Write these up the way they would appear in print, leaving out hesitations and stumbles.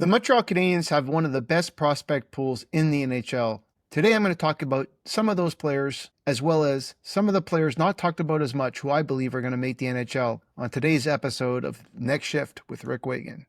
The Montreal Canadiens have one of the best prospect pools in the NHL. Today I'm going to talk about some of those players, as well as some of the players not talked about as much who I believe are going to make the NHL on today's episode of Next Shift with Rick Wagan.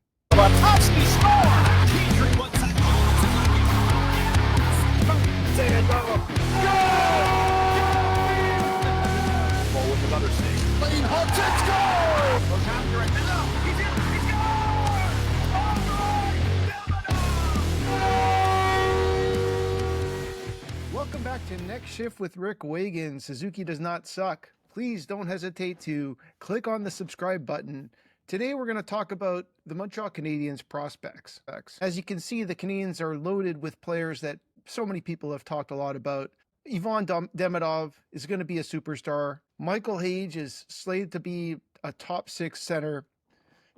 Welcome back to Next Shift with Rick Wagan. Suzuki does not suck. Please don't hesitate to click on the subscribe button. Today we're going to talk about the Montreal Canadiens prospects. As you can see, the Canadiens are loaded with players that so many people have talked a lot about. Yvan Demidov is going to be a superstar. Michael Hage is slated to be a top 6 center.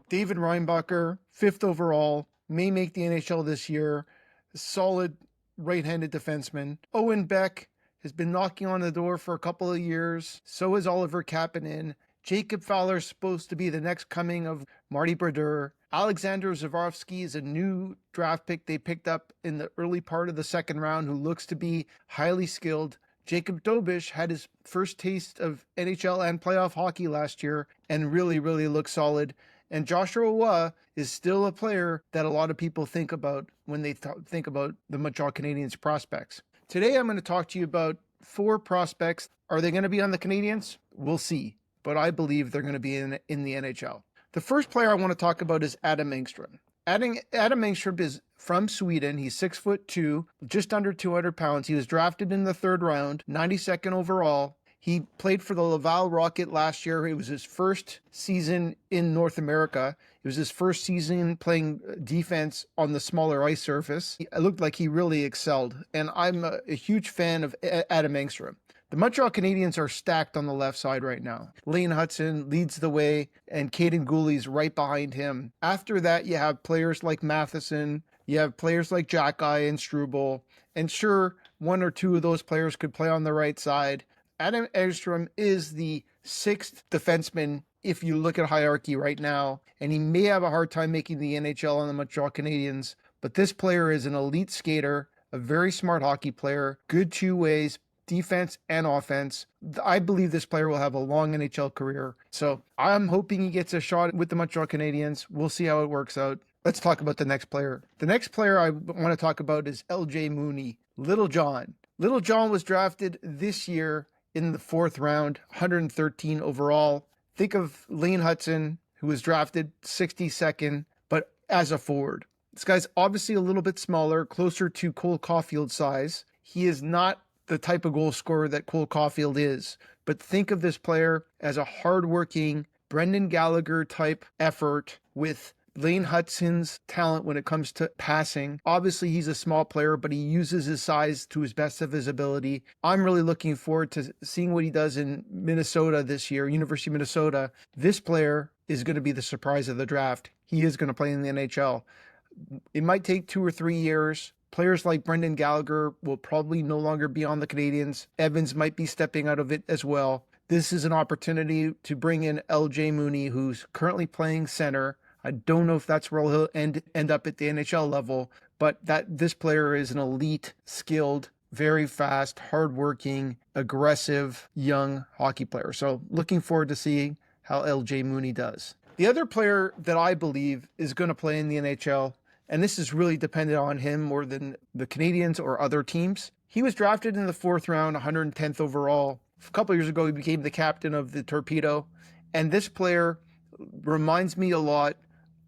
David Reinbacher, 5th overall, may make the NHL this year. Solid right-handed defenseman. Owen Beck has been knocking on the door for a couple of years. So is Oliver Kapanen. Jacob Fowler is supposed to be the next coming of Marty Brodeur. Alexander Zavarovsky is a new draft pick they picked up in the early part of the second round who looks to be highly skilled. Jacob Dobish had his first taste of NHL and playoff hockey last year and really looked solid. And Joshua Roy is still a player that a lot of people think about when they think about the Montreal Canadiens prospects. Today I'm going to talk to you about 4 prospects. Are they going to be on the Canadiens? We'll see. But I believe they're going to be in the NHL. The first player I want to talk about is Adam Engström. Adam Engström is from Sweden. He's 6'2", just under 200 pounds. He was drafted in the 3rd round, 92nd overall. He played for the Laval Rocket last year. It was his first season in North America. It was his first season playing defense on the smaller ice surface. It looked like he really excelled, and I'm a huge fan of Adam Engström. The Montreal Canadiens are stacked on the left side right now. Lane Hutson leads the way, and Caden Gooley's right behind him. After that, you have players like Matheson. You have players like Jackeye and Struble. And sure, 1 or 2 of those players could play on the right side. Adam Engström is the 6th defenseman if you look at hierarchy right now, and he may have a hard time making the NHL on the Montreal Canadiens, but this player is an elite skater, a very smart hockey player, good 2 ways, defense and offense. I believe this player will have a long NHL career, so I'm hoping he gets a shot with the Montreal Canadiens. We'll see how it works out. Let's talk about the next player. The next player I want to talk about is LJ Mooney, Little John. Little John was drafted this year in the 4th round, 113 overall. Think of Lane Hutson, who was drafted 62nd, but as a forward. This guy's obviously a little bit smaller, closer to Cole Caulfield size. He is not the type of goal scorer that Cole Caulfield is, but think of this player as a hardworking Brendan Gallagher type effort with Lane Hutson's talent when it comes to passing. Obviously, he's a small player, but he uses his size to his best of his ability. I'm really looking forward to seeing what he does in Minnesota this year, University of Minnesota. This player is going to be the surprise of the draft. He is going to play in the NHL. It might take 2 or 3 years. Players like Brendan Gallagher will probably no longer be on the Canadiens. Evans might be stepping out of it as well. This is an opportunity to bring in LJ Mooney, who's currently playing center. I don't know if that's where he'll end up at the NHL level, but this player is an elite, skilled, very fast, hardworking, aggressive, young hockey player. So looking forward to seeing how LJ Mooney does. The other player that I believe is going to play in the NHL, and this is really dependent on him more than the Canadiens or other teams. He was drafted in the 4th round, 110th overall. A couple years ago, he became the captain of the Torpedo, and this player reminds me a lot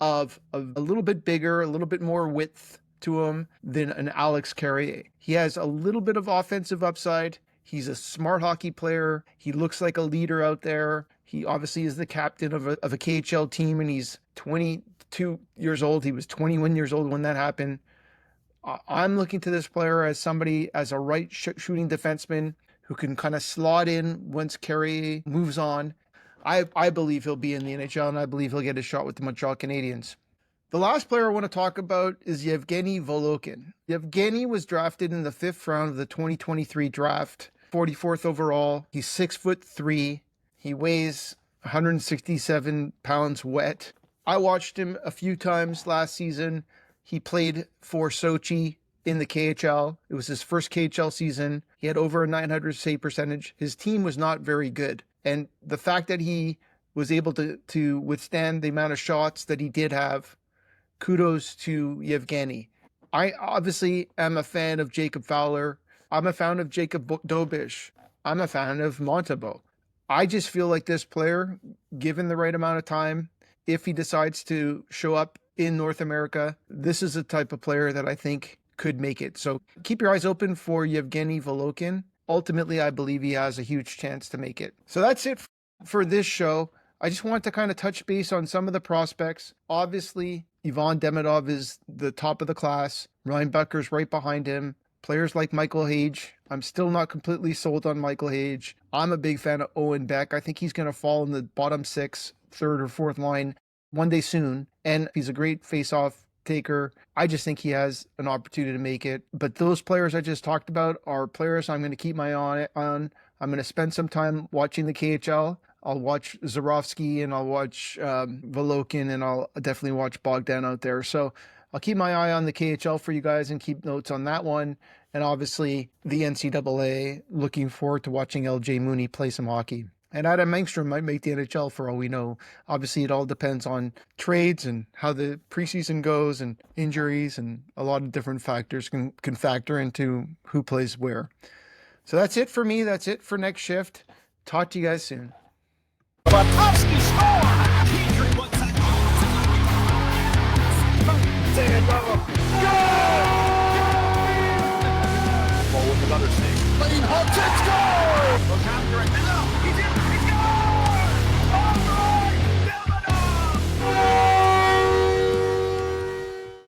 of a little bit bigger, a little bit more width to him than an Alex Carrier. He has a little bit of offensive upside. He's a smart hockey player. He looks like a leader out there. He obviously is the captain of a KHL team, and he's 22 years old. He was 21 years old when that happened. I'm looking to this player as somebody, as a right shooting defenseman who can kind of slot in once Carrier moves on. I believe he'll be in the NHL, and I believe he'll get a shot with the Montreal Canadiens. The last player I want to talk about is Yevgeny Volokhin. Yevgeny was drafted in the 5th round of the 2023 draft, 44th overall. He's 6'3". He weighs 167 pounds wet. I watched him a few times last season. He played for Sochi in the KHL. It was his first KHL season. He had over a 900 save percentage. His team was not very good. And the fact that he was able to withstand the amount of shots that he did have, kudos to Yevgeny. I obviously am a fan of Jacob Fowler. I'm a fan of Jacob Dobish. I'm a fan of Montembeault. I just feel like this player, given the right amount of time, if he decides to show up in North America, this is the type of player that I think could make it. So keep your eyes open for Yevgeny Volokhin. Ultimately, I believe he has a huge chance to make it. So that's it for this show. I just want to kind of touch base on some of the prospects. Obviously, Yvan Demidov is the top of the class. Reinbacher's right behind him. Players like Michael Hage. I'm still not completely sold on Michael Hage. I'm a big fan of Owen Beck. I think he's going to fall in the bottom 6, third or fourth line one day soon. And he's a great face-off taker. I just think he has an opportunity to make it. But those players I just talked about are players I'm going to keep my eye on. I'm going to spend some time watching the KHL. I'll watch Zarovsky and I'll watch Volokhin, and I'll definitely watch Bogdan out there. So I'll keep my eye on the KHL for you guys and keep notes on that one. And obviously the NCAA, looking forward to watching LJ Mooney play some hockey. And Adam Engstrom might make the NHL for all we know. Obviously, it all depends on trades and how the preseason goes and injuries, and a lot of different factors can factor into who plays where. So that's it for me. That's it for Next Shift. Talk to you guys soon. Bobrovsky score! Petrie wants it. Goal! With another save. Lane Hutchinson!